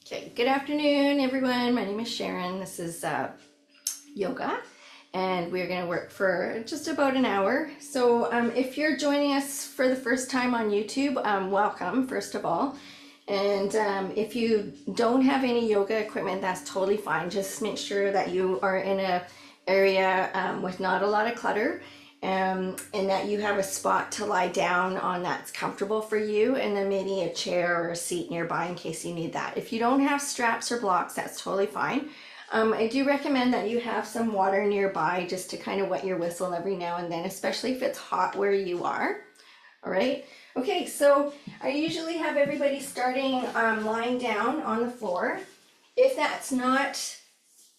Okay, good afternoon, everyone. My name is Sharon. This is yoga, and we're going to work for just about an hour. So, if you're joining us for the first time on YouTube, welcome, first of all. And if you don't have any yoga equipment, that's totally fine. Just make sure that you are in an area with not a lot of clutter. And that you have a spot to lie down on that's comfortable for you, and then maybe a chair or a seat nearby in case you need that. If you don't have straps or blocks, that's totally fine. I do recommend that you have some water nearby just to kind of wet your whistle every now and then, especially if it's hot where you are. All right. Okay, so I usually have everybody starting lying down on the floor. If that's not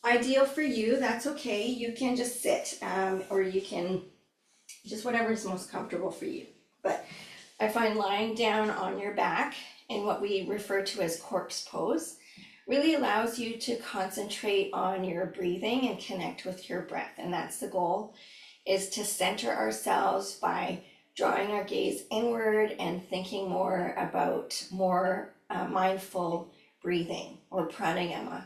ideal for you, that's okay. You can just sit, or you can just whatever is most comfortable for you. But I find lying down on your back in what we refer to as corpse pose really allows you to concentrate on your breathing and connect with your breath. And that's the goal, is to center ourselves by drawing our gaze inward and thinking more about more mindful breathing or pranayama.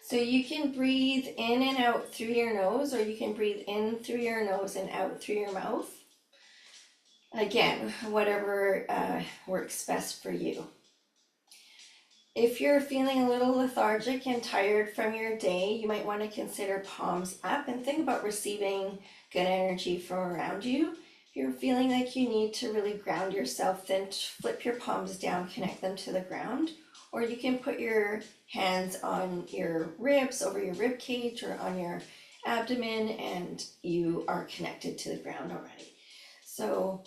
So you can breathe in and out through your nose, or you can breathe in through your nose and out through your mouth. Again, whatever works best for you. If you're feeling a little lethargic and tired from your day, you might want to consider palms up and think about receiving good energy from around you. If you're feeling like you need to really ground yourself, then flip your palms down, connect them to the ground. Or you can put your hands on your ribs, over your rib cage, or on your abdomen, and you are connected to the ground already. So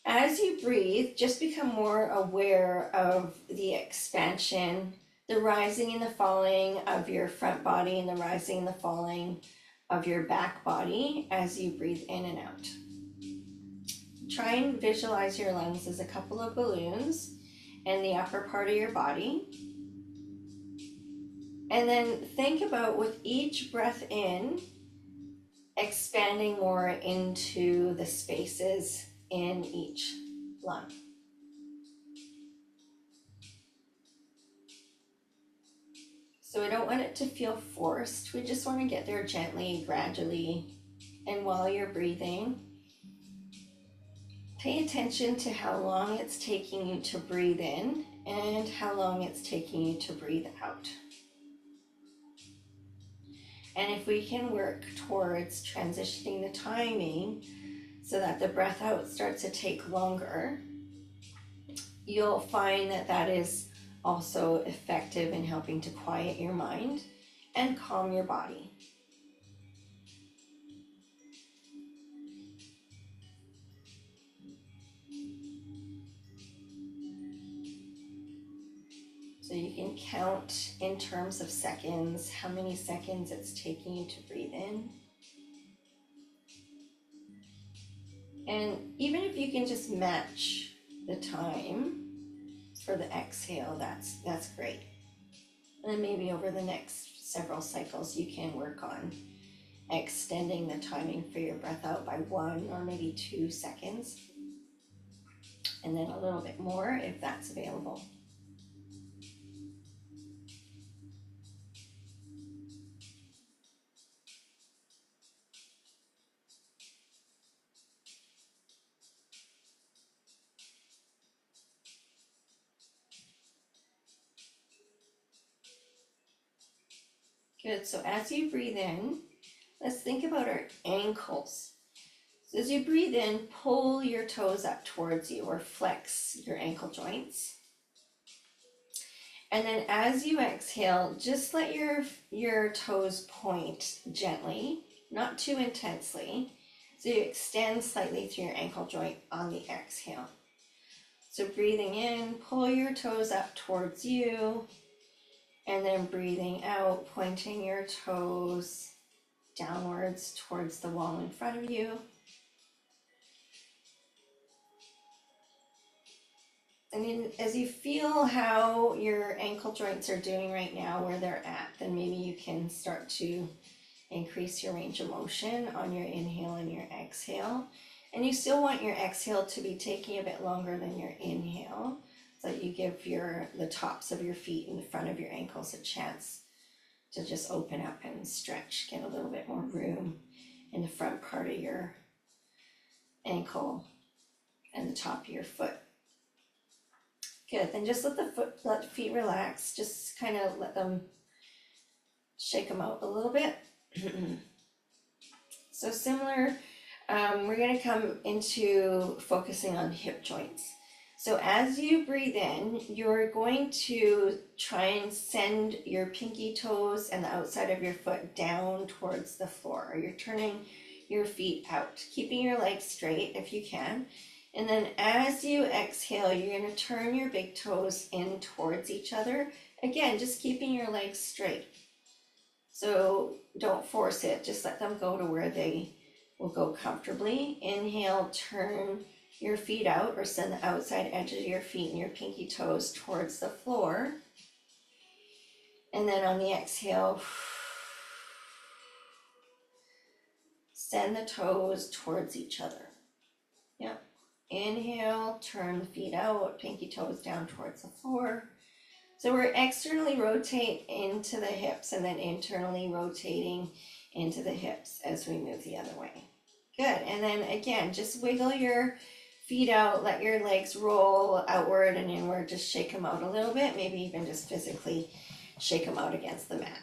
as you breathe, just become more aware of the expansion, the rising and the falling of your front body, and the rising and the falling of your back body as you breathe in and out. Try and visualize your lungs as a couple of balloons and the upper part of your body. And then think about, with each breath in, expanding more into the spaces in each lung. So we don't want it to feel forced. We just want to get there gently, gradually. And while you're breathing, pay attention to how long it's taking you to breathe in and how long it's taking you to breathe out. And if we can work towards transitioning the timing so that the breath out starts to take longer, you'll find that that is also effective in helping to quiet your mind and calm your body. So you can count in terms of seconds, how many seconds it's taking you to breathe in. And even if you can just match the time for the exhale, that's great. And then maybe over the next several cycles, you can work on extending the timing for your breath out by 1 or maybe 2 seconds. And then a little bit more if that's available. Good, so as you breathe in, let's think about our ankles. So as you breathe in, pull your toes up towards you or flex your ankle joints. And then as you exhale, just let your toes point gently, not too intensely. So you extend slightly through your ankle joint on the exhale. So breathing in, pull your toes up towards you. And then breathing out, pointing your toes downwards towards the wall in front of you. And then as you feel how your ankle joints are doing right now, where they're at, then maybe you can start to increase your range of motion on your inhale and your exhale. And you still want your exhale to be taking a bit longer than your inhale. so that you give the tops of your feet and the front of your ankles a chance to just open up and stretch, get a little bit more room in the front part of your ankle and the top of your foot. Good, then just let the feet relax, just kind of let them, shake them out a little bit. So similar, we're gonna come into focusing on hip joints. So as you breathe in, you're going to try and send your pinky toes and the outside of your foot down towards the floor. You're turning your feet out, keeping your legs straight if you can. And then as you exhale, you're going to turn your big toes in towards each other. Again, just keeping your legs straight. So don't force it, just let them go to where they will go comfortably. Inhale, turn your feet out, or send the outside edges of your feet and your pinky toes towards the floor. And then on the exhale, send the toes towards each other. Yep. Inhale, turn the feet out, pinky toes down towards the floor. So we're externally rotate into the hips and then internally rotating into the hips as we move the other way. Good, and then again, just wiggle your feet out, let your legs roll outward and inward, just shake them out a little bit, maybe even just physically shake them out against the mat.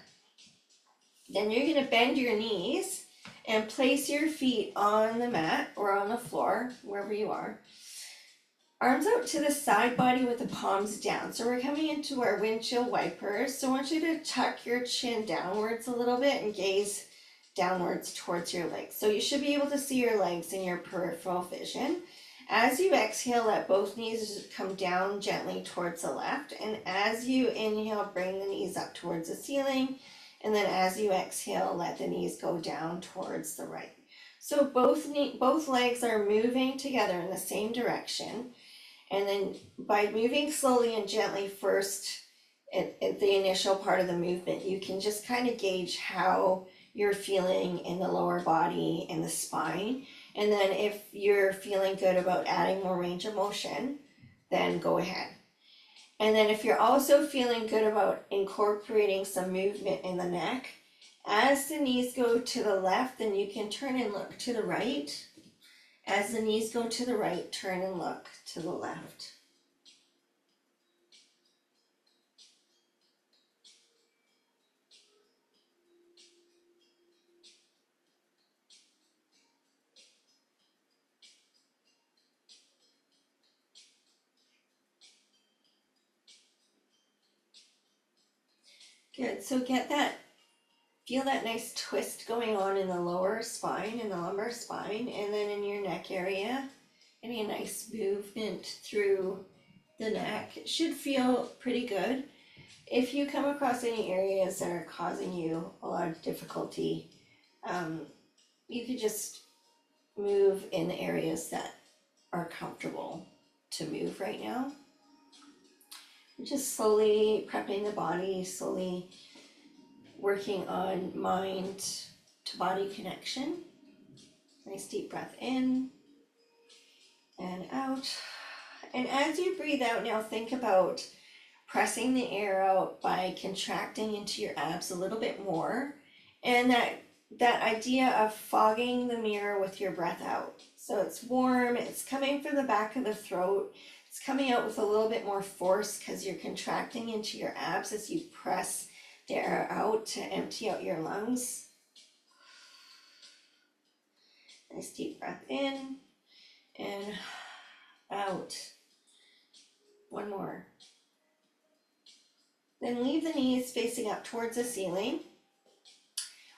Then you're gonna bend your knees and place your feet on the mat or on the floor, wherever you are. Arms out to the side body with the palms down. So we're coming into our windshield wipers. So I want you to tuck your chin downwards a little bit and gaze downwards towards your legs. So you should be able to see your legs in your peripheral vision. As you exhale, let both knees come down gently towards the left. And as you inhale, bring the knees up towards the ceiling. And then as you exhale, let the knees go down towards the right. So both legs are moving together in the same direction. And then by moving slowly and gently first at the initial part of the movement, you can just kind of gauge how you're feeling in the lower body and the spine. And then if you're feeling good about adding more range of motion, then go ahead. And then if you're also feeling good about incorporating some movement in the neck, as the knees go to the left, then you can turn and look to the right. As the knees go to the right, turn and look to the left. Good, so feel that nice twist going on in the lower spine, in the lumbar spine, and then in your neck area, getting a nice movement through the neck. It should feel pretty good. If you come across any areas that are causing you a lot of difficulty, you could just move in the areas that are comfortable to move right now. Just slowly prepping the body, slowly working on mind to body connection. Nice deep breath in and out. And as you breathe out now, think about pressing the air out by contracting into your abs a little bit more. And that idea of fogging the mirror with your breath out. So it's warm, it's coming from the back of the throat. It's coming out with a little bit more force because you're contracting into your abs as you press the air out to empty out your lungs. Nice deep breath in and out. One more. Then leave the knees facing up towards the ceiling.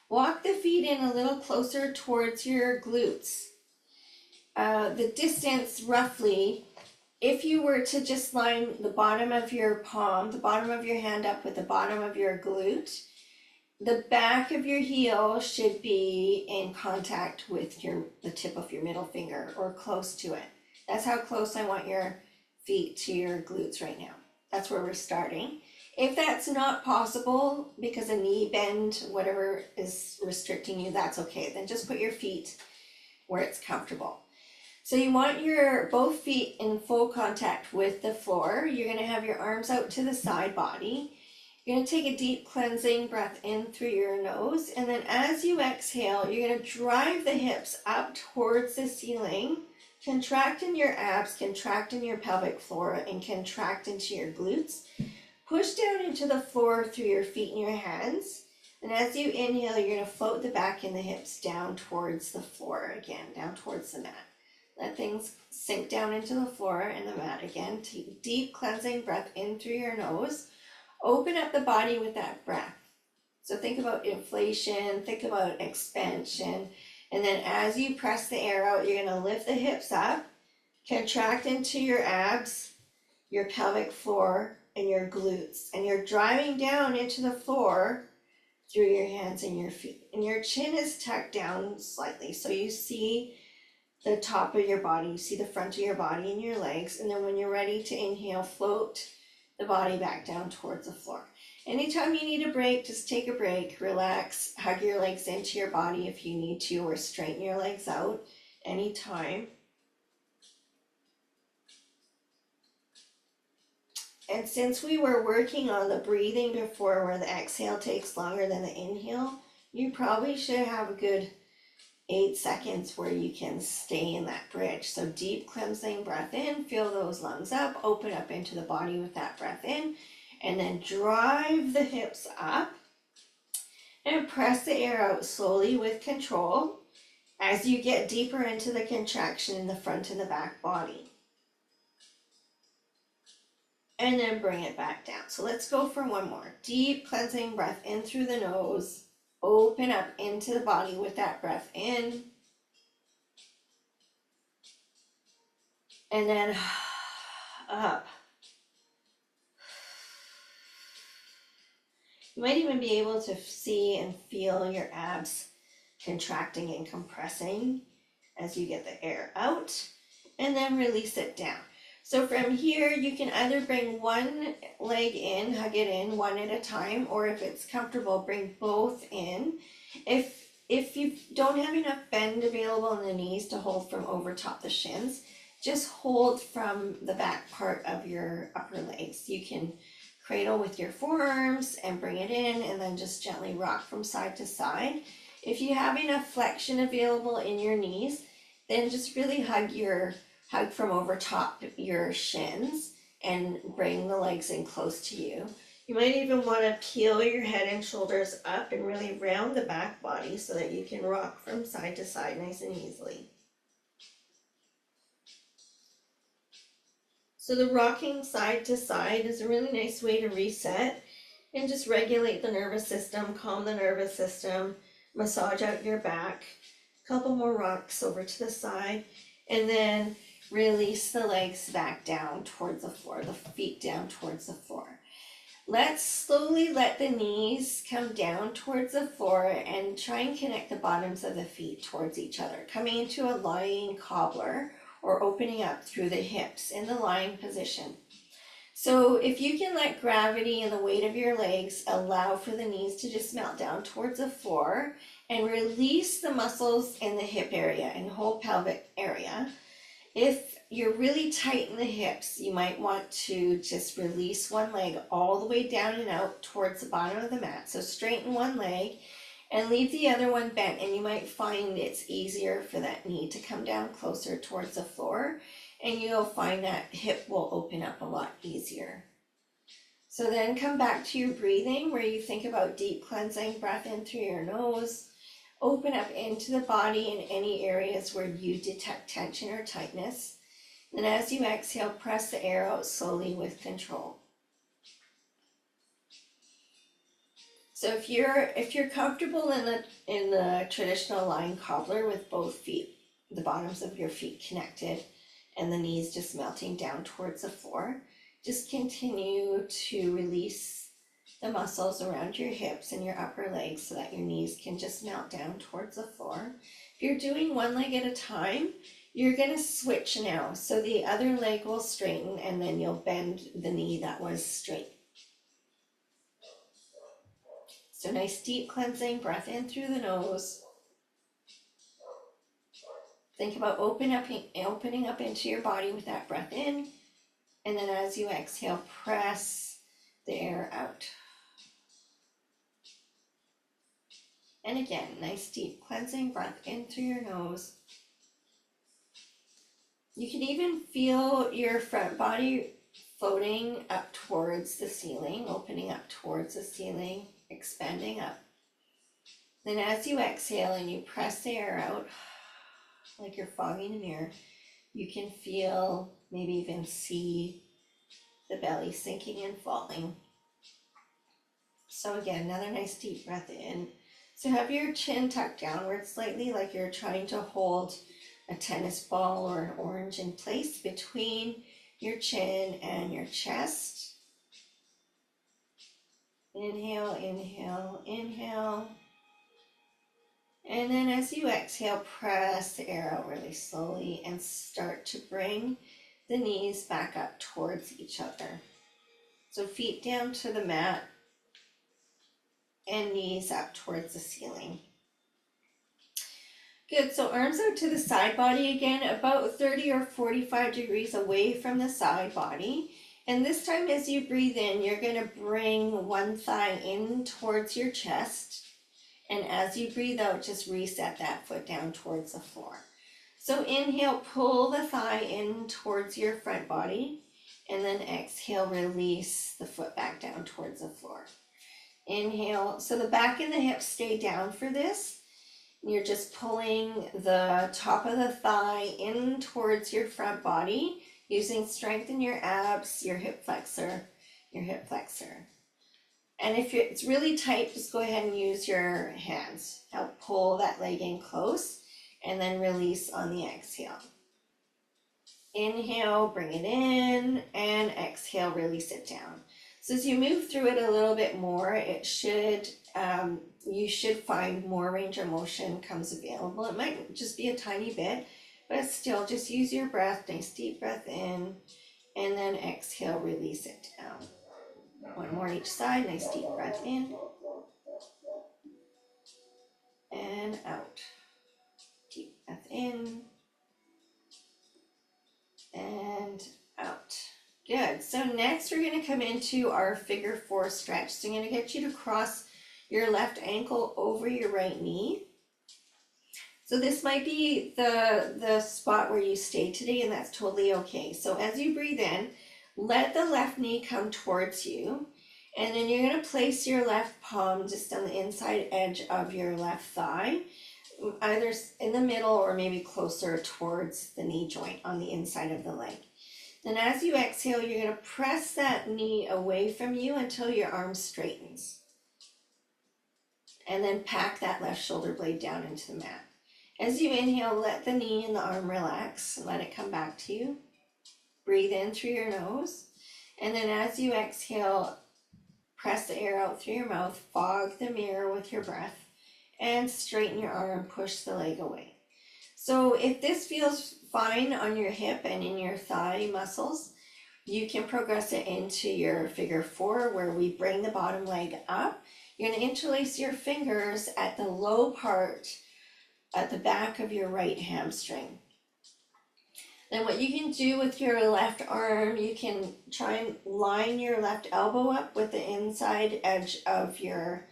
Walk the feet in a little closer towards your glutes. The distance roughly, if you were to just line the bottom of your palm, the bottom of your hand up with the bottom of your glute, the back of your heel should be in contact with the tip of your middle finger or close to it. That's how close I want your feet to your glutes right now. That's where we're starting. If that's not possible because a knee bend, whatever is restricting you, that's okay. Then just put your feet where it's comfortable. So you want your both feet in full contact with the floor. You're gonna have your arms out to the side body. You're gonna take a deep cleansing breath in through your nose, and then as you exhale, you're gonna drive the hips up towards the ceiling, contract in your abs, contract in your pelvic floor, and contract into your glutes. Push down into the floor through your feet and your hands. And as you inhale, you're gonna float the back and the hips down towards the floor again, down towards the mat. Let things sink down into the floor and the mat again. Take deep cleansing breath in through your nose. Open up the body with that breath. So think about inflation, think about expansion. And then as you press the air out, you're gonna lift the hips up, contract into your abs, your pelvic floor, and your glutes. And you're driving down into the floor through your hands and your feet. And your chin is tucked down slightly. So you see the top of your body, you see the front of your body and your legs. And then when you're ready to inhale, float the body back down towards the floor. Anytime you need a break, just take a break, relax, hug your legs into your body if you need to, or straighten your legs out anytime. And since we were working on the breathing before, where the exhale takes longer than the inhale, you probably should have a good 8 seconds where you can stay in that bridge. So deep cleansing breath in, fill those lungs up, open up into the body with that breath in, and then drive the hips up and press the air out slowly with control as you get deeper into the contraction in the front and the back body. And then bring it back down. So let's go for one more. Deep cleansing breath in through the nose. Open up into the body with that breath in. And then up. You might even be able to see and feel your abs contracting and compressing as you get the air out, and then release it down. So from here, you can either bring one leg in, hug it in one at a time, or if it's comfortable, bring both in. If you don't have enough bend available in the knees to hold from over top the shins, just hold from the back part of your upper legs. You can cradle with your forearms and bring it in, and then just gently rock from side to side. If you have enough flexion available in your knees, then just really hug from over top your shins and bring the legs in close to you. You might even want to peel your head and shoulders up and really round the back body so that you can rock from side to side nice and easily. So the rocking side to side is a really nice way to reset and just regulate the nervous system, calm the nervous system, massage out your back. A couple more rocks over to the side, and then release the legs back down towards the floor, the feet down towards the floor. Let's slowly let the knees come down towards the floor and try and connect the bottoms of the feet towards each other, coming into a lying cobbler or opening up through the hips in the lying position. So if you can let gravity and the weight of your legs allow for the knees to just melt down towards the floor and release the muscles in the hip area and whole pelvic area. If you're really tight in the hips, you might want to just release one leg all the way down and out towards the bottom of the mat. So straighten one leg and leave the other one bent, and you might find it's easier for that knee to come down closer towards the floor, and you'll find that hip will open up a lot easier. So then come back to your breathing, where you think about deep cleansing breath in through your nose. Open up into the body in any areas where you detect tension or tightness. And as you exhale, press the air out slowly with control. So if you're comfortable in the traditional lying cobbler with both feet, the bottoms of your feet connected and the knees just melting down towards the floor, just continue to release the muscles around your hips and your upper legs so that your knees can just melt down towards the floor. If you're doing one leg at a time, you're going to switch now. So the other leg will straighten, and then you'll bend the knee that was straight. So nice deep cleansing breath in through the nose. Think about opening up into your body with that breath in, and then as you exhale, press the air out. And again, nice deep cleansing breath in through your nose. You can even feel your front body floating up towards the ceiling, opening up towards the ceiling, expanding up. Then as you exhale and you press the air out, like you're fogging a mirror, you can feel, maybe even see the belly sinking and falling. So again, another nice deep breath in. So have your chin tucked downward slightly, like you're trying to hold a tennis ball or an orange in place between your chin and your chest. Inhale, inhale, inhale. And then as you exhale, press the air out really slowly and start to bring the knees back up towards each other. So feet down to the mat and knees up towards the ceiling. Good, so arms out to the side body again, about 30 or 45 degrees away from the side body. And this time as you breathe in, you're gonna bring one thigh in towards your chest. And as you breathe out, just reset that foot down towards the floor. So inhale, pull the thigh in towards your front body, and then exhale, release the foot back down towards the floor. Inhale, so the back and the hips stay down for this. You're just pulling the top of the thigh in towards your front body, using strength in your abs, your hip flexor. And if it's really tight, just go ahead and use your hands. Help pull that leg in close and then release on the exhale. Inhale, bring it in, and exhale, release it down. So as you move through it a little bit more, you should find more range of motion comes available. It might just be a tiny bit, but still just use your breath, nice deep breath in, and then exhale, release it down. One more each side, nice deep breath in and out. Deep breath in and out. Good, so next we're gonna come into our figure 4 stretch. So I'm gonna get you to cross your left ankle over your right knee. So this might be the spot where you stay today, and that's totally okay. So as you breathe in, let the left knee come towards you, and then you're going to place your left palm just on the inside edge of your left thigh, either in the middle or maybe closer towards the knee joint on the inside of the leg. Then as you exhale, you're going to press that knee away from you until your arm straightens. And then pack that left shoulder blade down into the mat. As you inhale, let the knee and the arm relax and let it come back to you. Breathe in through your nose, and then as you exhale, press the air out through your mouth, fog the mirror with your breath, and straighten your arm, push the leg away. So if this feels fine on your hip and in your thigh muscles, you can progress it into your figure 4 where we bring the bottom leg up. You're going to interlace your fingers at the low part at the back of your right hamstring. Then what you can do with your left arm, you can try and line your left elbow up with the inside edge of your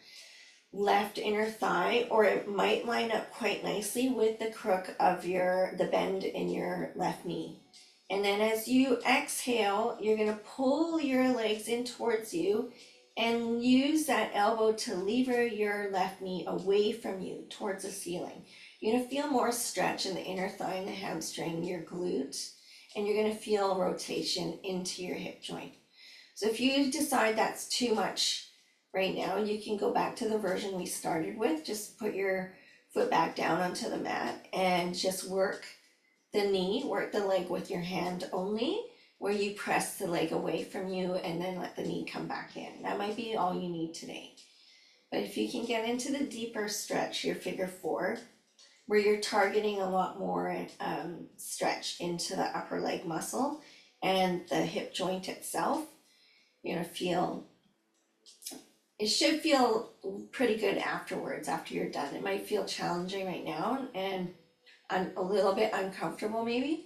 left inner thigh, or it might line up quite nicely with the crook of the bend in your left knee. And then as you exhale, you're going to pull your legs in towards you and use that elbow to lever your left knee away from you towards the ceiling. You're going to feel more stretch in the inner thigh and the hamstring, your glute, and you're going to feel rotation into your hip joint. So if you decide that's too much right now, you can go back to the version we started with. Just put your foot back down onto the mat and just work the knee, work the leg with your hand only, where you press the leg away from you and then let the knee come back in. That might be all you need today. But if you can get into the deeper stretch, your figure 4, where you're targeting a lot more stretch into the upper leg muscle and the hip joint itself, you're gonna feel, it should feel pretty good afterwards, after you're done. It might feel challenging right now, and a little bit uncomfortable maybe,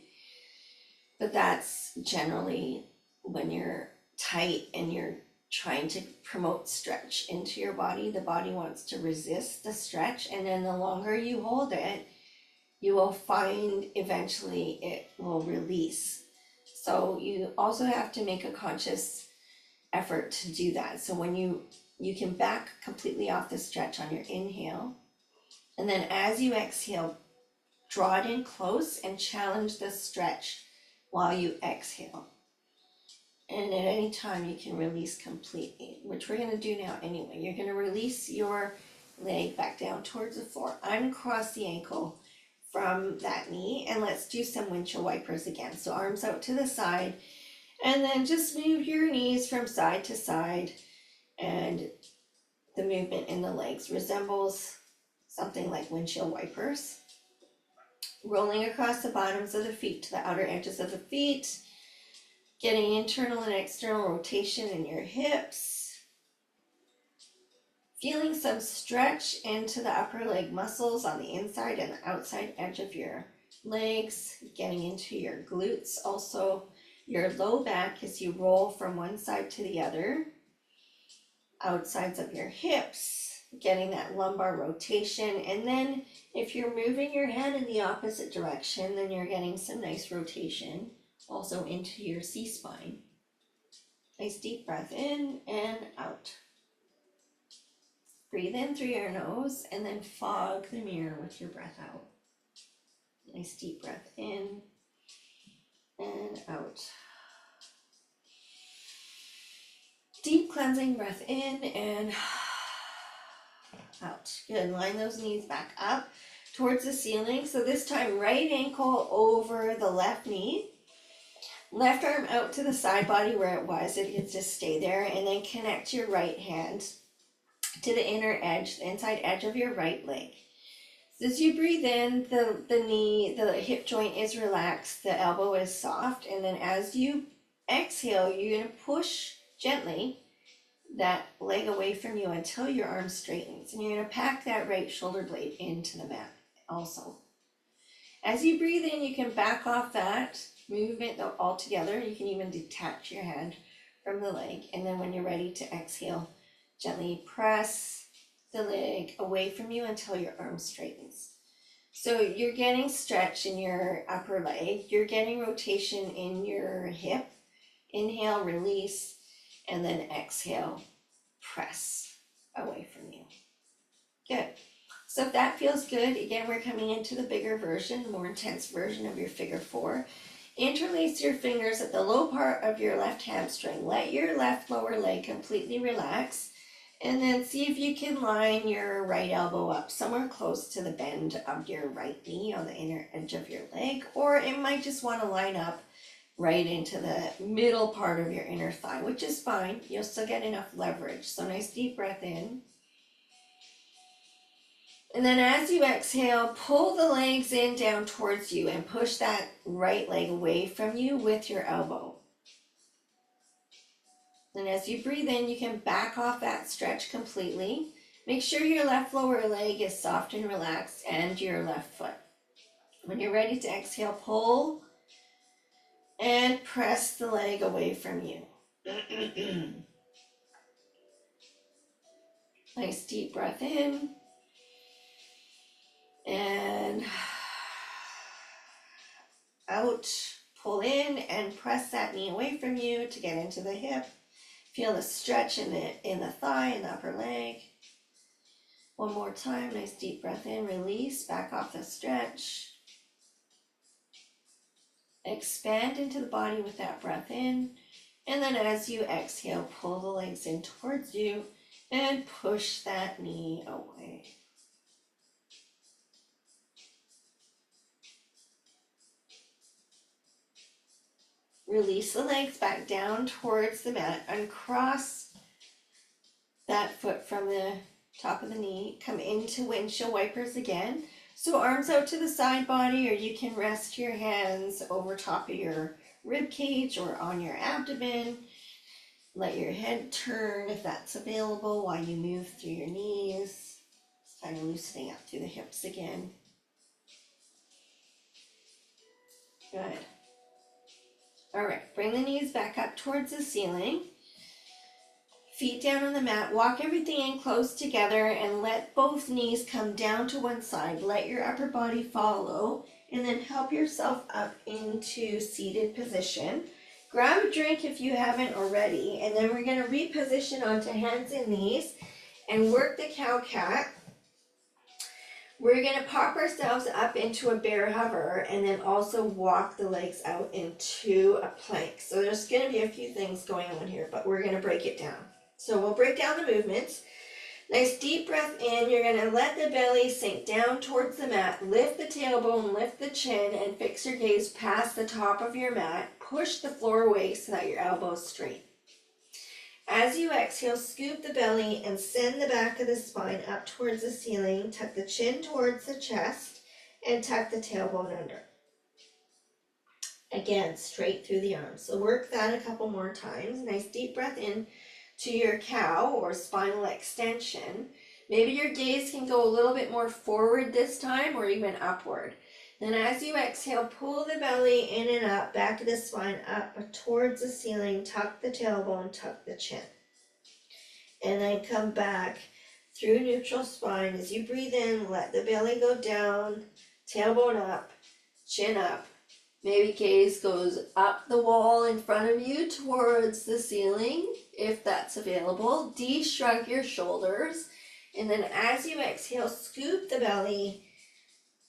but that's generally when you're tight and you're trying to promote stretch into your body. The body wants to resist the stretch, and then the longer you hold it, you will find eventually it will release. So you also have to make a conscious effort to do that. So when you can back completely off the stretch on your inhale, and then as you exhale, draw it in close and challenge the stretch while you exhale. And at any time you can release completely, which we're gonna do now anyway. You're gonna release your leg back down towards the floor, uncross the ankle from that knee, and let's do some windshield wipers again. So arms out to the side, and then just move your knees from side to side, and the movement in the legs resembles something like windshield wipers. Rolling across the bottoms of the feet to the outer edges of the feet, getting internal and external rotation in your hips, feeling some stretch into the upper leg muscles on the inside and the outside edge of your legs, getting into your glutes, also your low back as you roll from one side to the other, outsides of your hips, getting that lumbar rotation. And then if you're moving your head in the opposite direction, then you're getting some nice rotation also into your C-spine. Nice deep breath in and out. Breathe in through your nose and then fog the mirror with your breath out. Nice deep breath in and out. Deep cleansing breath in and out. Good. Line those knees back up towards the ceiling. So this time, right ankle over the left knee. Left arm out to the side body where it was. It can just stay there. And then connect your right hand to the inner edge, the inside edge of your right leg. So as you breathe in, the knee, the hip joint is relaxed. The elbow is soft. And then as you exhale, you're going to push gently that leg away from you until your arm straightens, and you're going to pack that right shoulder blade into the mat also. As you breathe in, you can back off that movement altogether. You can even detach your hand from the leg, and then when you're ready to exhale, gently press the leg away from you until your arm straightens. So you're getting stretch in your upper leg, you're getting rotation in your hip. Inhale, release, and then exhale, press away from you. Good. So if that feels good, again, we're coming into the bigger version, the more intense version of your figure four. Interlace your fingers at the low part of your left hamstring. Let your left lower leg completely relax, and then see if you can line your right elbow up somewhere close to the bend of your right knee on the inner edge of your leg, or it might just want to line up right into the middle part of your inner thigh, which is fine. You'll still get enough leverage. So nice deep breath in. And then as you exhale, pull the legs in down towards you and push that right leg away from you with your elbow. And as you breathe in, you can back off that stretch completely. Make sure your left lower leg is soft and relaxed, and your left foot. When you're ready to exhale, pull and press the leg away from you. Nice deep breath in. And out. Pull in and press that knee away from you to get into the hip. Feel the stretch in the thigh and the upper leg. One more time. Nice deep breath in. Release. Back off the stretch. Expand into the body with that breath in, and then as you exhale, pull the legs in towards you and push that knee away. Release the legs back down towards the mat. Uncross that foot from the top of the knee. Come into windshield wipers again. So arms out to the side body, or you can rest your hands over top of your rib cage or on your abdomen. Let your head turn if that's available while you move through your knees. Just kind of loosening up through the hips again. Good. All right, bring the knees back up towards the ceiling. Feet down on the mat, walk everything in close together and let both knees come down to one side. Let your upper body follow and then help yourself up into seated position. Grab a drink if you haven't already, and then we're going to reposition onto hands and knees and work the cow-cat. We're going to pop ourselves up into a bear hover and then also walk the legs out into a plank. So there's going to be a few things going on here, but we're going to break it down. So we'll break down the movements. Nice deep breath in. You're going to let the belly sink down towards the mat. Lift the tailbone, lift the chin, and fix your gaze past the top of your mat. Push the floor away so that your elbow's straight. As you exhale, scoop the belly and send the back of the spine up towards the ceiling. Tuck the chin towards the chest and tuck the tailbone under. Again, straight through the arms. So work that a couple more times. Nice deep breath in to your cow or spinal extension. Maybe your gaze can go a little bit more forward this time or even upward. Then as you exhale, pull the belly in and up, back of the spine up towards the ceiling, tuck the tailbone, tuck the chin. And then come back through neutral spine. As you breathe in, let the belly go down, tailbone up, chin up. Maybe gaze goes up the wall in front of you towards the ceiling, if that's available. De-shrug your shoulders. And then as you exhale, scoop the belly,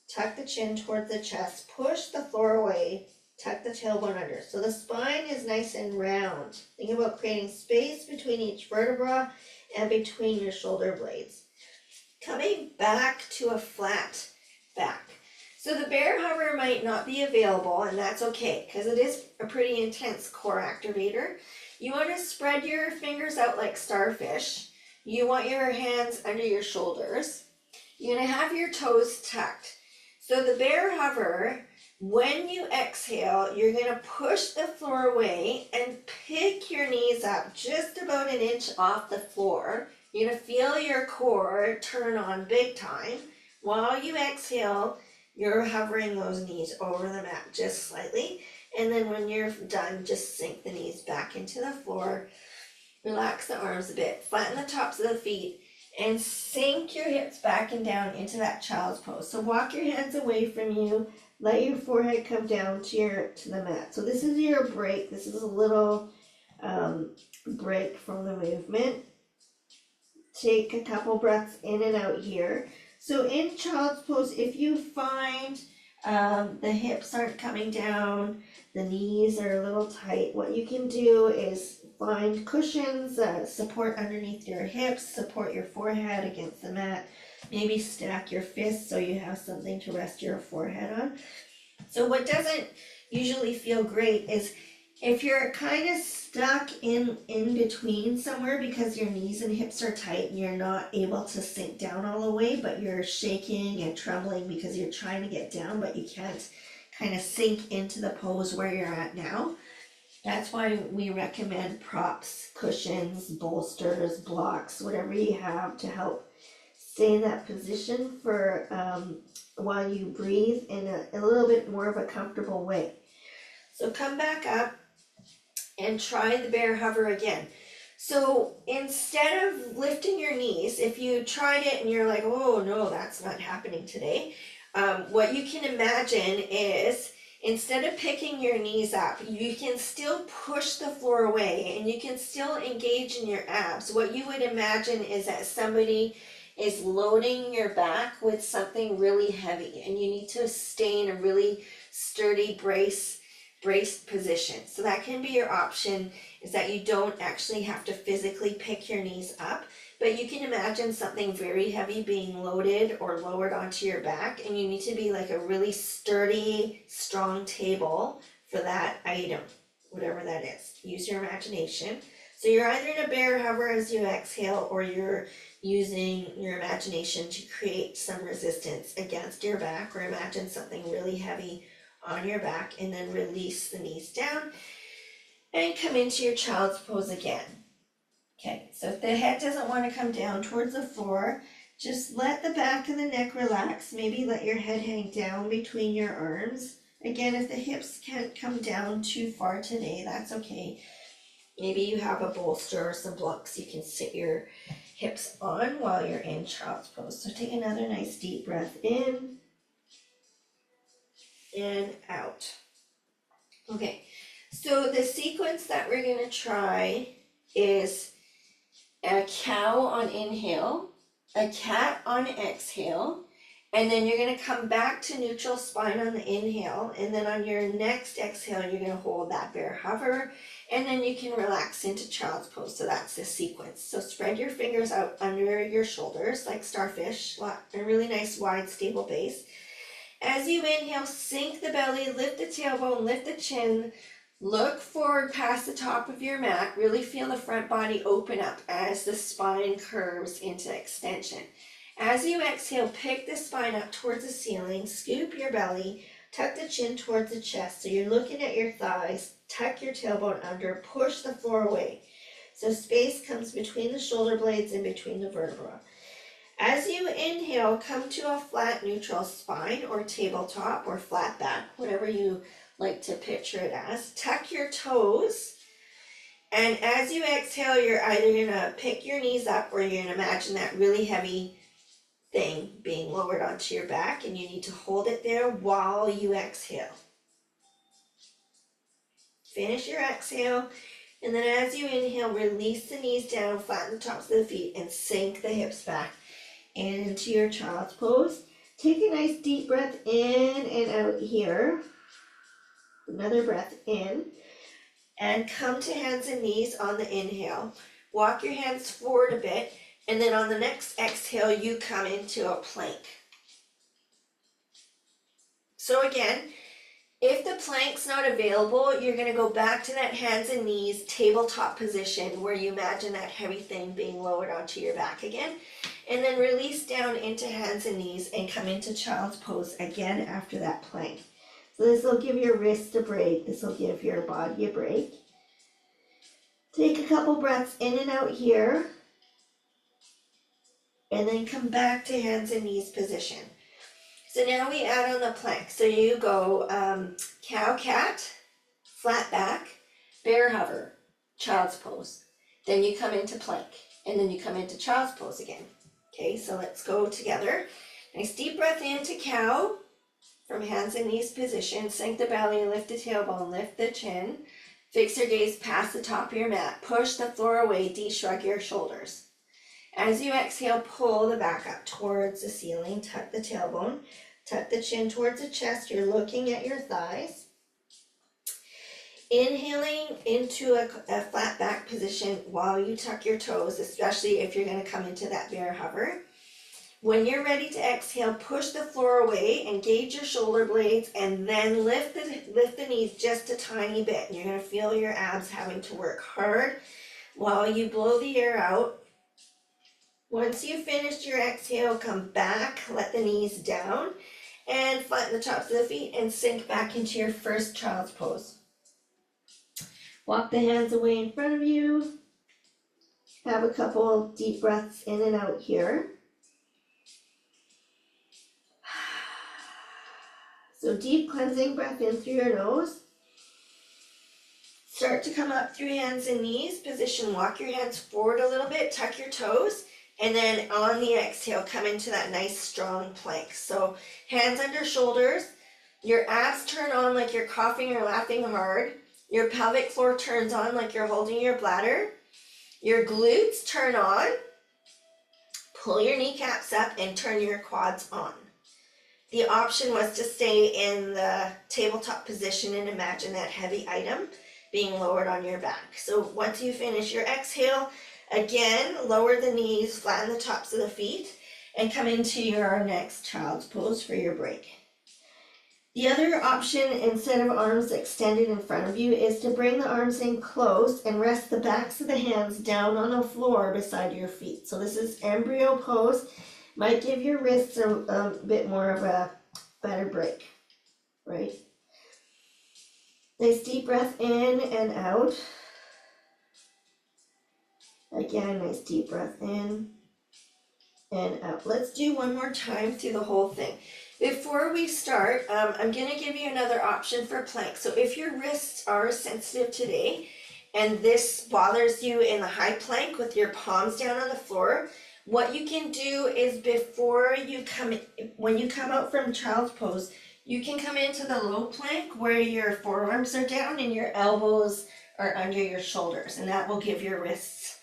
tuck the chin towards the chest, push the floor away, tuck the tailbone under. So the spine is nice and round. Think about creating space between each vertebra and between your shoulder blades. Coming back to a flat back. So the bear hover might not be available, and that's okay, because it is a pretty intense core activator. You want to spread your fingers out like starfish. You want your hands under your shoulders. You're going to have your toes tucked. So the bear hover, when you exhale, you're going to push the floor away and pick your knees up just about an inch off the floor. You're going to feel your core turn on big time. While you exhale, you're hovering those knees over the mat just slightly. And then when you're done, just sink the knees back into the floor. Relax the arms a bit. Flatten the tops of the feet. And sink your hips back and down into that child's pose. So walk your hands away from you. Let your forehead come down to the mat. So this is your break. This is a little break from the movement. Take a couple breaths in and out here. So in child's pose, if you find the hips aren't coming down, the knees are a little tight, what you can do is find cushions, support underneath your hips, support your forehead against the mat. Maybe stack your fists so you have something to rest your forehead on. So what doesn't usually feel great is if you're kind of stuck in between somewhere because your knees and hips are tight and you're not able to sink down all the way, but you're shaking and trembling because you're trying to get down, but you can't kind of sink into the pose where you're at now. That's why we recommend props, cushions, bolsters, blocks, whatever you have to help stay in that position for while you breathe in a little bit more of a comfortable way. So come back up and try the bear hover again. So instead of lifting your knees, if you tried it and you're like, oh no, that's not happening today, what you can imagine is instead of picking your knees up, you can still push the floor away and you can still engage in your abs. What you would imagine is that somebody is loading your back with something really heavy and you need to stay in a really sturdy braced position. So that can be your option, is that you don't actually have to physically pick your knees up, but you can imagine something very heavy being loaded or lowered onto your back, and you need to be like a really sturdy, strong table for that item, whatever that is. Use your imagination. So you're either in a bear hover as you exhale, or you're using your imagination to create some resistance against your back, or imagine something really heavy on your back, and then release the knees down and come into your child's pose again. Okay, so if the head doesn't want to come down towards the floor, just let the back of the neck relax. Maybe let your head hang down between your arms. Again, if the hips can't come down too far today, that's okay. Maybe you have a bolster or some blocks you can sit your hips on while you're in child's pose. So take another nice deep breath in and out. Okay, so the sequence that we're gonna try is a cow on inhale, a cat on exhale, and then you're gonna come back to neutral spine on the inhale, and then on your next exhale, you're gonna hold that bear hover, and then you can relax into child's pose. So that's the sequence. So spread your fingers out under your shoulders like starfish, a really nice wide stable base. As you inhale, sink the belly, lift the tailbone, lift the chin, look forward past the top of your mat, really feel the front body open up as the spine curves into extension. As you exhale, pick the spine up towards the ceiling, scoop your belly, tuck the chin towards the chest. So you're looking at your thighs, tuck your tailbone under, push the floor away. So space comes between the shoulder blades and between the vertebra. As you inhale, come to a flat neutral spine or tabletop or flat back, whatever you like to picture it as. Tuck your toes. And as you exhale, you're either gonna pick your knees up or you're gonna imagine that really heavy thing being lowered onto your back, and you need to hold it there while you exhale. Finish your exhale, and then as you inhale, release the knees down, flatten the tops of the feet, and sink the hips back into your child's pose. Take a nice deep breath in and out here. Another breath in, and come to hands and knees on the inhale. Walk your hands forward a bit, and then on the next exhale, you come into a plank. So again, if the plank's not available, you're gonna go back to that hands and knees tabletop position where you imagine that heavy thing being lowered onto your back again, and then release down into hands and knees and come into child's pose again after that plank. So this will give your wrist a break, this will give your body a break. Take a couple breaths in and out here, and then come back to hands and knees position. So now we add on the plank. So you go cow, cat, flat back, bear hover, child's pose. Then you come into plank, and then you come into child's pose again. Okay, so let's go together. Nice deep breath into cow from hands and knees position. Sink the belly, lift the tailbone, lift the chin. Fix your gaze past the top of your mat. Push the floor away, de-shrug your shoulders. As you exhale, pull the back up towards the ceiling, tuck the tailbone, tuck the chin towards the chest, you're looking at your thighs. Inhaling into a flat back position while you tuck your toes, especially if you're gonna come into that bear hover. When you're ready to exhale, push the floor away, engage your shoulder blades, and then lift the knees just a tiny bit. And you're gonna feel your abs having to work hard while you blow the air out. Once you've finished your exhale, come back, let the knees down, and flatten the tops of the feet and sink back into your first child's pose. Walk the hands away in front of you. Have a couple deep breaths in and out here. So deep cleansing breath in through your nose. Start to come up through hands and knees. Position, walk your hands forward a little bit, tuck your toes. And then on the exhale, come into that nice strong plank. So hands under shoulders, your abs turn on like you're coughing or laughing hard. Your pelvic floor turns on like you're holding your bladder. Your glutes turn on. Pull your kneecaps up and turn your quads on. The option was to stay in the tabletop position and imagine that heavy item being lowered on your back. So once you finish your exhale, again, lower the knees, flatten the tops of the feet, and come into your next child's pose for your break. The other option, instead of arms extended in front of you, is to bring the arms in close and rest the backs of the hands down on the floor beside your feet. So this is embryo pose. Might give your wrists a bit more of a better break, right? Nice deep breath in and out. Again, nice deep breath in and out. Let's do one more time through the whole thing. Before we start, I'm gonna give you another option for plank. So if your wrists are sensitive today and this bothers you in the high plank with your palms down on the floor, what you can do is when you come out from child's pose, you can come into the low plank where your forearms are down and your elbows are under your shoulders, and that will give your wrists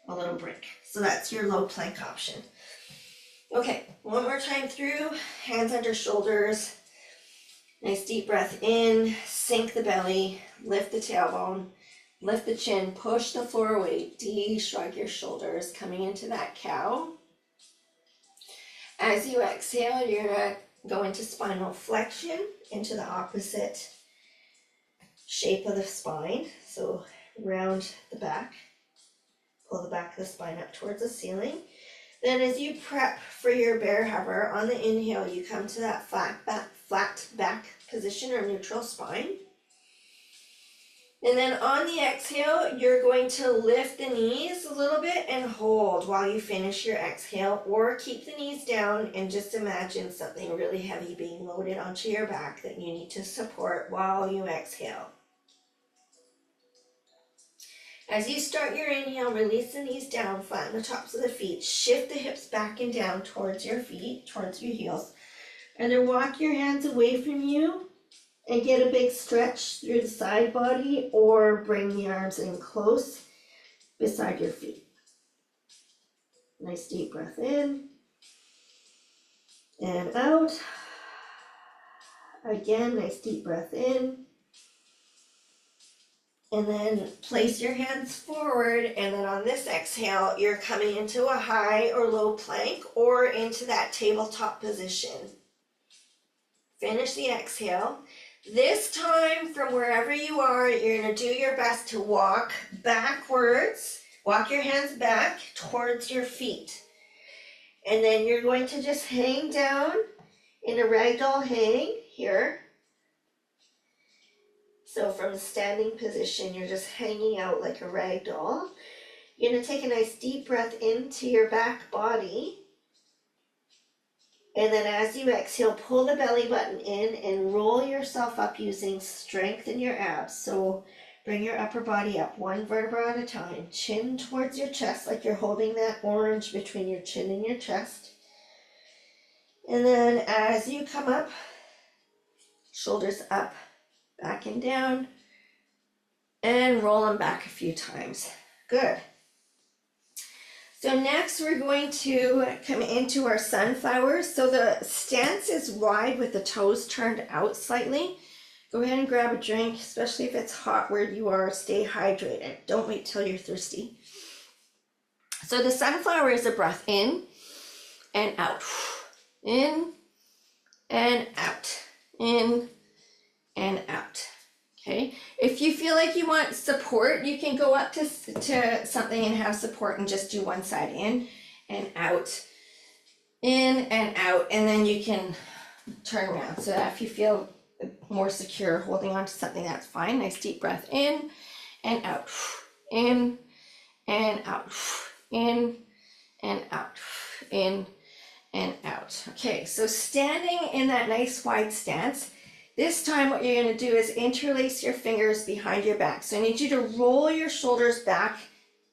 a little break. So that's your low plank option. Okay, one more time through, hands under shoulders. Nice deep breath in, sink the belly, lift the tailbone, lift the chin, push the floor away, de-shrug your shoulders, coming into that cow. As you exhale, you're gonna go into spinal flexion, into the opposite shape of the spine. So round the back, pull the back of the spine up towards the ceiling. Then as you prep for your bear hover, on the inhale, you come to that flat back position or neutral spine. And then on the exhale, you're going to lift the knees a little bit and hold while you finish your exhale, or keep the knees down and just imagine something really heavy being loaded onto your back that you need to support while you exhale. As you start your inhale, release the knees down, flatten the tops of the feet, shift the hips back and down towards your feet, towards your heels, and then walk your hands away from you and get a big stretch through the side body, or bring the arms in close beside your feet. Nice deep breath in and out. Again, nice deep breath in. And then place your hands forward, and then on this exhale, you're coming into a high or low plank or into that tabletop position. Finish the exhale. This time, from wherever you are, you're going to do your best to walk backwards. Walk your hands back towards your feet. And then you're going to just hang down in a ragdoll hang here. So from the standing position, you're just hanging out like a rag doll. You're going to take a nice deep breath into your back body. And then as you exhale, pull the belly button in and roll yourself up using strength in your abs. So bring your upper body up one vertebra at a time. Chin towards your chest like you're holding that orange between your chin and your chest. And then as you come up, shoulders up, back and down, and roll them back a few times. Good. So next we're going to come into our sunflowers. So the stance is wide with the toes turned out slightly. Go ahead and grab a drink, especially if it's hot where you are. Stay hydrated. Don't wait till you're thirsty. So the sunflower is a breath in and out. In and out. In and out. Okay, if you feel like you want support, you can go up to something and have support and just do one side, in and out, and then you can turn around. So that if you feel more secure holding on to something, that's fine. Nice deep breath in and out, in and out, in and out, in and out. Okay, so standing in that nice wide stance. This time what you're going to do is interlace your fingers behind your back. So I need you to roll your shoulders back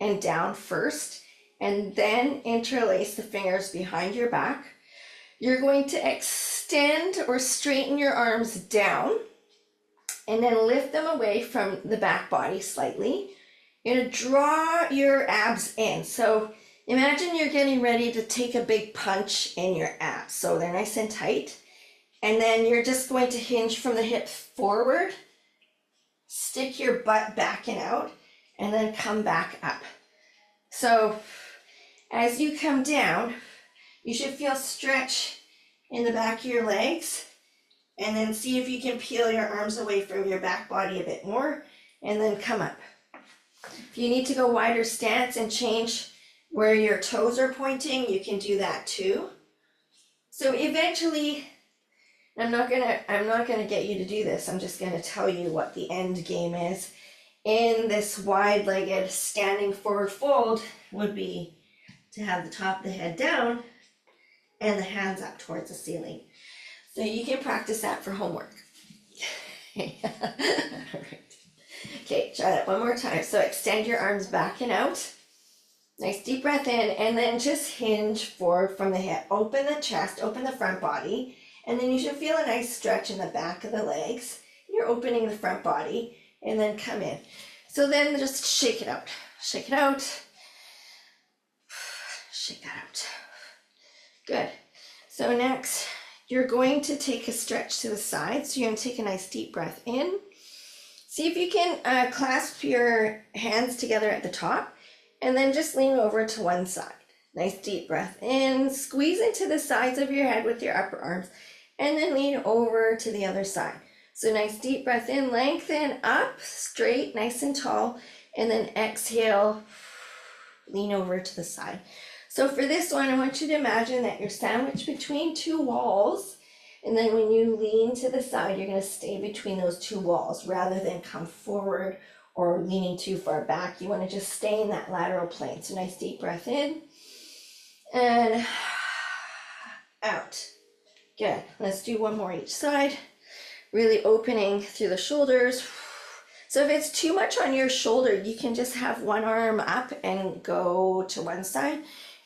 and down first, and then interlace the fingers behind your back. You're going to extend or straighten your arms down and then lift them away from the back body slightly. You're going to draw your abs in. So imagine you're getting ready to take a big punch in your abs. So they're nice and tight. And then you're just going to hinge from the hips forward, stick your butt back and out, and then come back up. So as you come down, you should feel stretch in the back of your legs, and then see if you can peel your arms away from your back body a bit more, and then come up. If you need to go wider stance and change where your toes are pointing, you can do that too. So eventually, I'm not gonna get you to do this. I'm just gonna tell you what the end game is. In this wide-legged standing forward fold would be to have the top of the head down and the hands up towards the ceiling. So you can practice that for homework. All right. Okay, try that one more time. So extend your arms back and out. Nice deep breath in, and then just hinge forward from the hip. Open the chest, open the front body, and then you should feel a nice stretch in the back of the legs. You're opening the front body, and then come in. So then just shake it out. Shake it out. Shake that out. Good. So next, you're going to take a stretch to the side. So you're going to take a nice deep breath in. See if you can clasp your hands together at the top. And then just lean over to one side. Nice deep breath in, squeeze into the sides of your head with your upper arms, and then lean over to the other side. So nice deep breath in, lengthen up, straight, nice and tall, and then exhale, lean over to the side. So for this one, I want you to imagine that you're sandwiched between two walls, and then when you lean to the side, you're gonna stay between those two walls rather than come forward or leaning too far back. You want to just stay in that lateral plane. So nice deep breath in and out. Good. Let's do one more each side. Really opening through the shoulders. So if it's too much on your shoulder, you can just have one arm up and go to one side,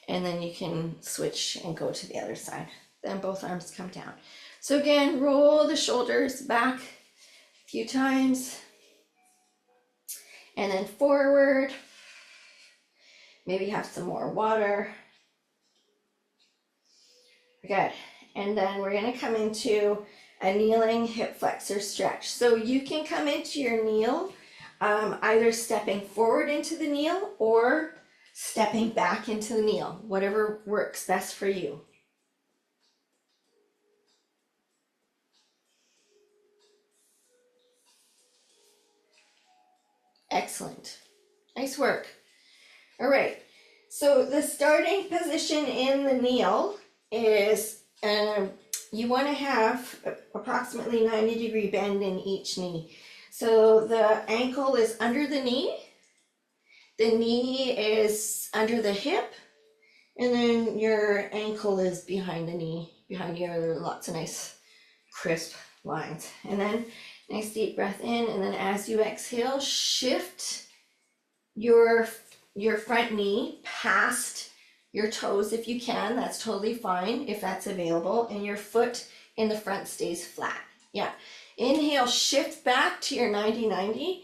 and then you can switch and go to the other side. Then both arms come down. So again, roll the shoulders back a few times. And then forward, maybe have some more water. Good. And then we're going to come into a kneeling hip flexor stretch. So you can come into your kneel, either stepping forward into the kneel or stepping back into the kneel, whatever works best for you. Excellent. Nice work. All right. So the starting position in the kneel is you want to have approximately 90-degree bend in each knee. So the ankle is under the knee is under the hip, and then your ankle is behind the knee, behind you. There are lots of nice crisp lines. And then nice deep breath in, and then as you exhale, shift your front knee past your toes if you can. That's totally fine if that's available, and your foot in the front stays flat. Yeah. Inhale, shift back to your 90-90.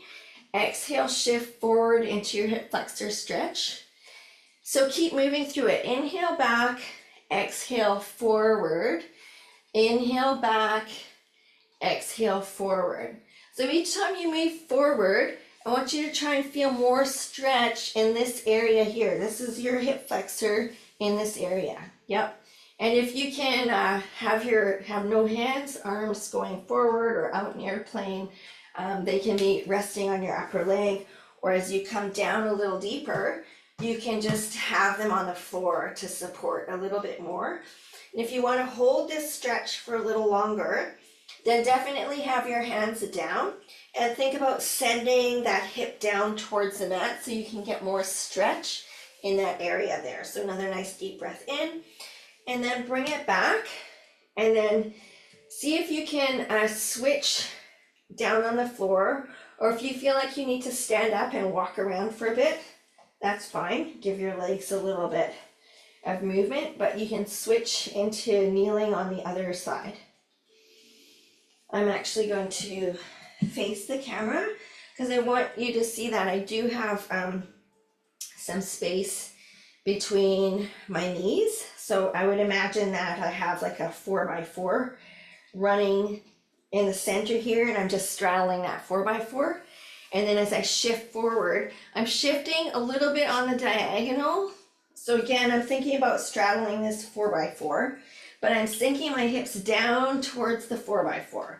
Exhale, shift forward into your hip flexor stretch. So keep moving through it. Inhale back, exhale forward. Inhale back, exhale forward. So each time you move forward, I want you to try and feel more stretch in this area here. This is your hip flexor in this area. Yep. And if you can have no hands, arms going forward or out in airplane, they can be resting on your upper leg, or as you come down a little deeper, you can just have them on the floor to support a little bit more. And if you want to hold this stretch for a little longer, then definitely have your hands down and think about sending that hip down towards the mat so you can get more stretch in that area there. So another nice deep breath in, and then bring it back, and then see if you can switch down on the floor, or if you feel like you need to stand up and walk around for a bit, that's fine. Give your legs a little bit of movement, but you can switch into kneeling on the other side. I'm actually going to face the camera because I want you to see that I do have some space between my knees. So I would imagine that I have like a 4x4 running in the center here, and I'm just straddling that 4x4. And then as I shift forward, I'm shifting a little bit on the diagonal. So again, I'm thinking about straddling this 4x4, but I'm sinking my hips down towards the 4x4.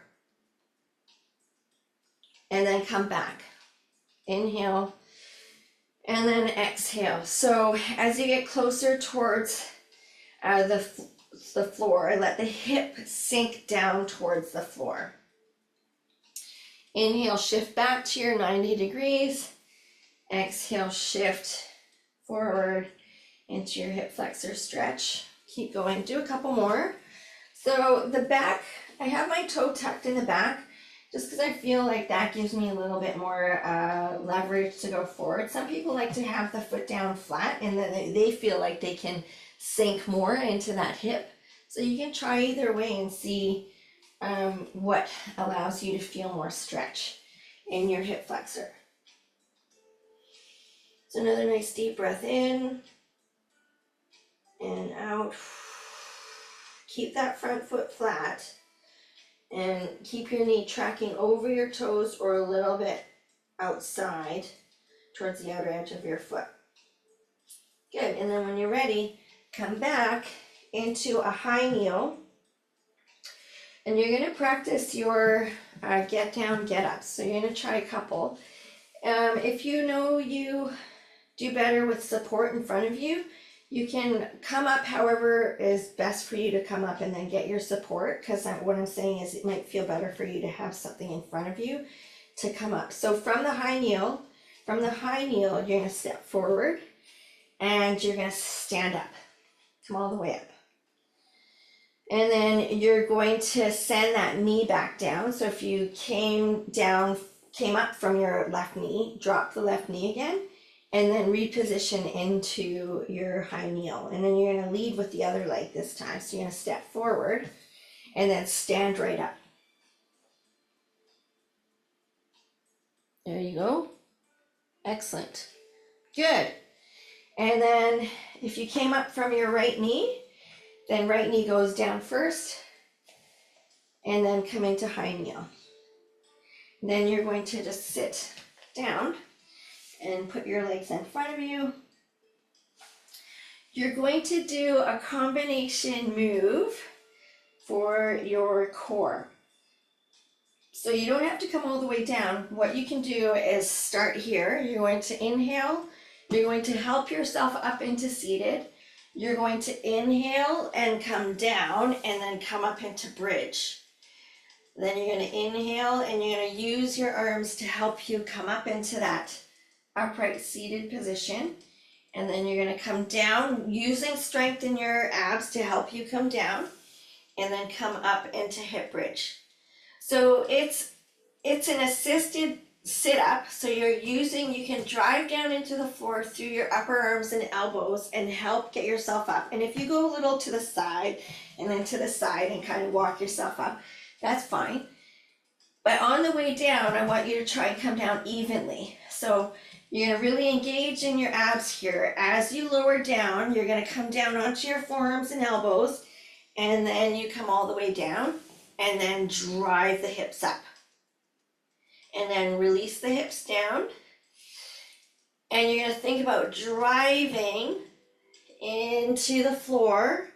And then come back. Inhale, and then exhale. So as you get closer towards the floor, let the hip sink down towards the floor. Inhale, shift back to your 90 degrees. Exhale, shift forward into your hip flexor stretch. Keep going. Do a couple more. So the back, I have my toe tucked in the back just because I feel like that gives me a little bit more leverage to go forward. Some people like to have the foot down flat and then they feel like they can sink more into that hip. So you can try either way and see what allows you to feel more stretch in your hip flexor. So another nice deep breath in and out. Keep that front foot flat and keep your knee tracking over your toes or a little bit outside towards the outer edge of your foot. Good, and then when you're ready, come back into a high kneel. And you're gonna practice your get down, get up. So you're gonna try a couple. If you know you do better with support in front of you, you can come up however is best for you to come up and then get your support, because what I'm saying is it might feel better for you to have something in front of you to come up. So from the high kneel, you're gonna step forward and you're gonna stand up. Come all the way up. And then you're going to send that knee back down. So if you came up from your left knee, drop the left knee again, and then reposition into your high kneel. And then you're gonna lead with the other leg this time. So you're gonna step forward and then stand right up. There you go. Excellent. Good. And then if you came up from your right knee, then right knee goes down first, and then come into high kneel. Then you're going to just sit down and put your legs in front of you. You're going to do a combination move for your core. So you don't have to come all the way down. What you can do is start here. You're going to inhale. You're going to help yourself up into seated. You're going to inhale and come down and then come up into bridge. Then you're going to inhale and you're going to use your arms to help you come up into that upright seated position. And then you're going to come down using strength in your abs to help you come down and then come up into hip bridge. So it's an assisted sit up. So you can drive down into the floor through your upper arms and elbows and help get yourself up. And if you go a little to the side and then to the side and kind of walk yourself up, that's fine. But on the way down, I want you to try and come down evenly. So you're gonna really engage in your abs here. As you lower down, you're gonna come down onto your forearms and elbows, and then you come all the way down and then drive the hips up. And then release the hips down. And you're gonna think about driving into the floor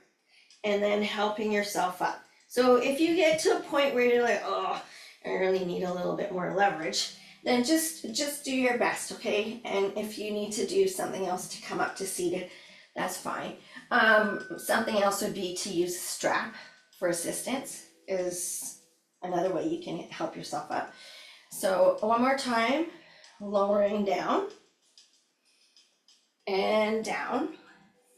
and then helping yourself up. So if you get to a point where you're like, oh, I really need a little bit more leverage, then just do your best, okay? And if you need to do something else to come up to seated, that's fine. Something else would be to use a strap for assistance, is another way you can help yourself up. So one more time, lowering down, and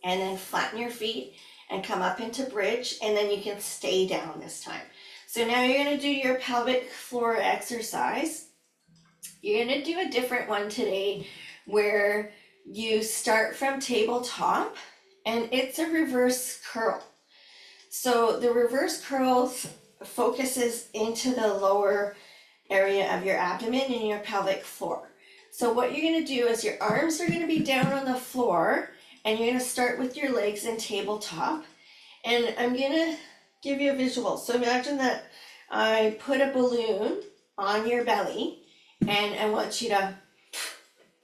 then flatten your feet and come up into bridge, and then you can stay down this time. So now you're gonna do your pelvic floor exercise. You're gonna do a different one today where you start from tabletop, and it's a reverse curl. So the reverse curl focuses into the lower area of your abdomen and your pelvic floor. So what you're gonna do is your arms are gonna be down on the floor, and you're gonna start with your legs in tabletop. And I'm gonna give you a visual. So imagine that I put a balloon on your belly, and I want you to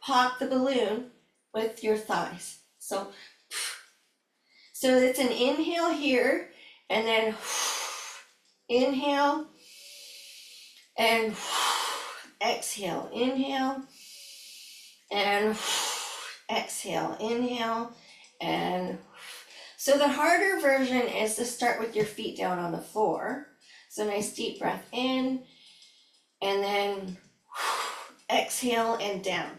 pop the balloon with your thighs. So it's an inhale here, and then inhale and exhale. Inhale and exhale. Inhale and so the harder version is to start with your feet down on the floor. So nice deep breath in, and then exhale and down.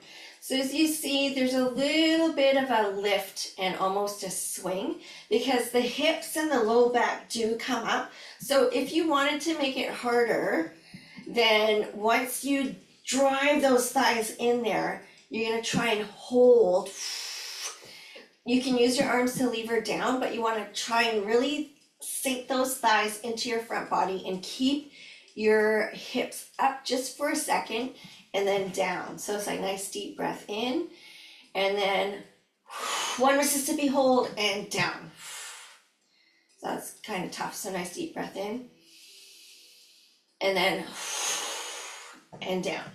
So as you see, there's a little bit of a lift and almost a swing because the hips and the low back do come up. So if you wanted to make it harder, then once you drive those thighs in there, you're gonna try and hold. You can use your arms to lever down, but you wanna try and really sink those thighs into your front body and keep your hips up just for a second and then down. So it's like nice deep breath in and then one Mississippi hold and down. So that's kind of tough. So nice deep breath in and then and down.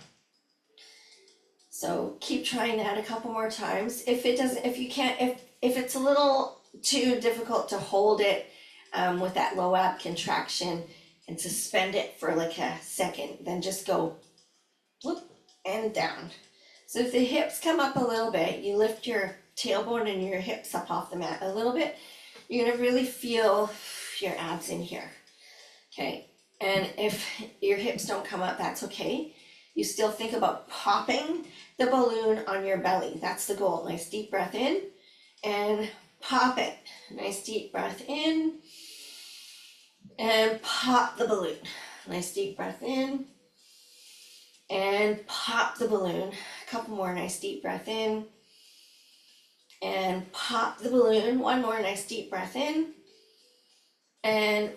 So keep trying that a couple more times. If it's a little too difficult to hold it with that low ab contraction and suspend it for like a second, then just go whoop and down. So if the hips come up a little bit, you lift your tailbone and your hips up off the mat a little bit, you're gonna really feel your abs in here. Okay, and if your hips don't come up, that's okay. You still think about popping the balloon on your belly. That's the goal. Nice deep breath in and pop it. Nice deep breath in and pop the balloon. Nice deep breath in and pop the balloon. A couple more. Nice deep breath in and pop the balloon. One more. Nice deep breath in and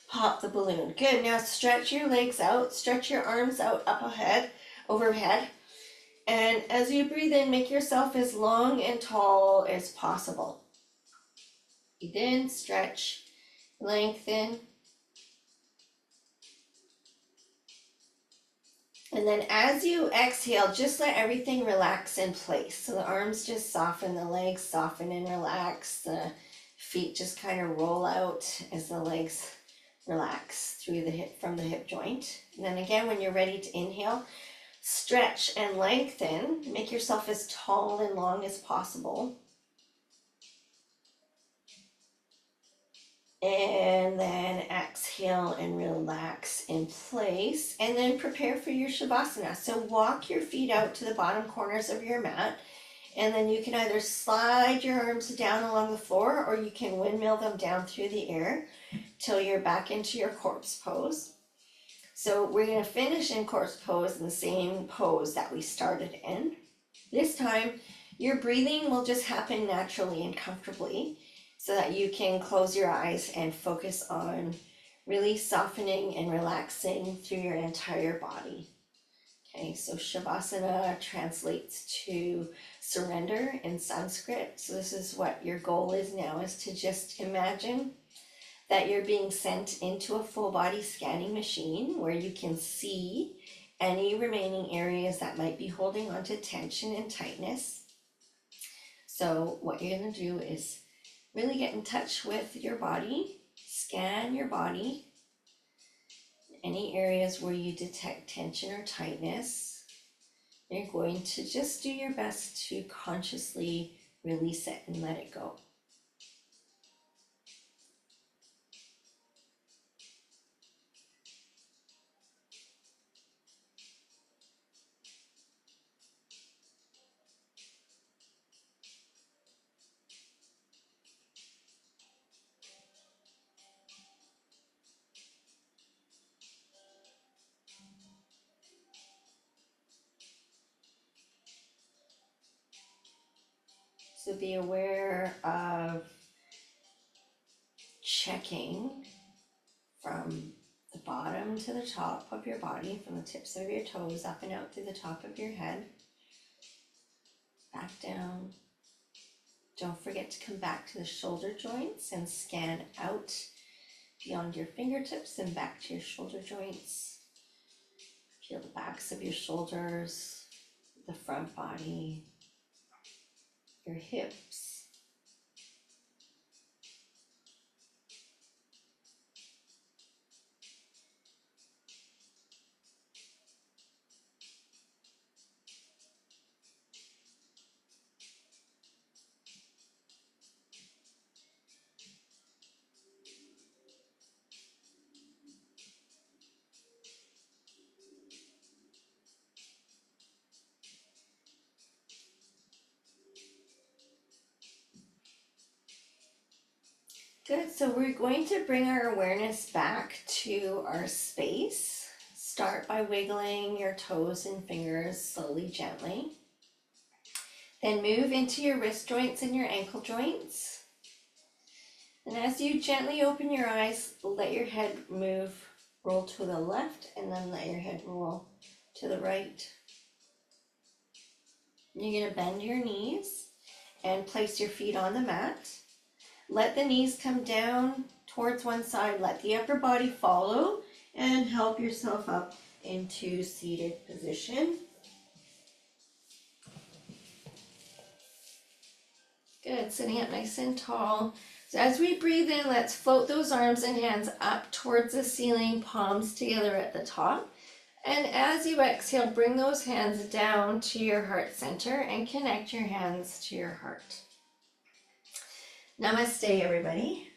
pop the balloon. Good. Now stretch your legs out, stretch your arms out up ahead, overhead. And as you breathe in, make yourself as long and tall as possible. Breathe in, stretch, lengthen. And then as you exhale, just let everything relax in place. So the arms just soften, the legs soften and relax. The feet just kind of roll out as the legs relax through the hip, from the hip joint. And then again, when you're ready to inhale, stretch and lengthen. Make yourself as tall and long as possible. And then exhale and relax in place. And then prepare for your Shavasana. So walk your feet out to the bottom corners of your mat. And then you can either slide your arms down along the floor or you can windmill them down through the air till you're back into your corpse pose. So we're going to finish in corpse pose in the same pose that we started in. This time, your breathing will just happen naturally and comfortably so that you can close your eyes and focus on really softening and relaxing through your entire body. Okay, so Shavasana translates to surrender in Sanskrit. So this is what your goal is now, is to just imagine that you're being sent into a full body scanning machine where you can see any remaining areas that might be holding onto tension and tightness. So what you're going to do is really get in touch with your body, scan your body, any areas where you detect tension or tightness. You're going to just do your best to consciously release it and let it go. So be aware of checking from the bottom to the top of your body, from the tips of your toes up and out through the top of your head, back down. Don't forget to come back to the shoulder joints and scan out beyond your fingertips and back to your shoulder joints. Feel the backs of your shoulders, the front body, your hips. Good, so we're going to bring our awareness back to our space. Start by wiggling your toes and fingers slowly, gently. Then move into your wrist joints and your ankle joints. And as you gently open your eyes, let your head roll to the left, and then let your head roll to the right. You're going to bend your knees and place your feet on the mat. Let the knees come down towards one side. Let the upper body follow and help yourself up into seated position. Good, sitting up nice and tall. So as we breathe in, let's float those arms and hands up towards the ceiling, palms together at the top. And as you exhale, bring those hands down to your heart center and connect your hands to your heart. Namaste, everybody.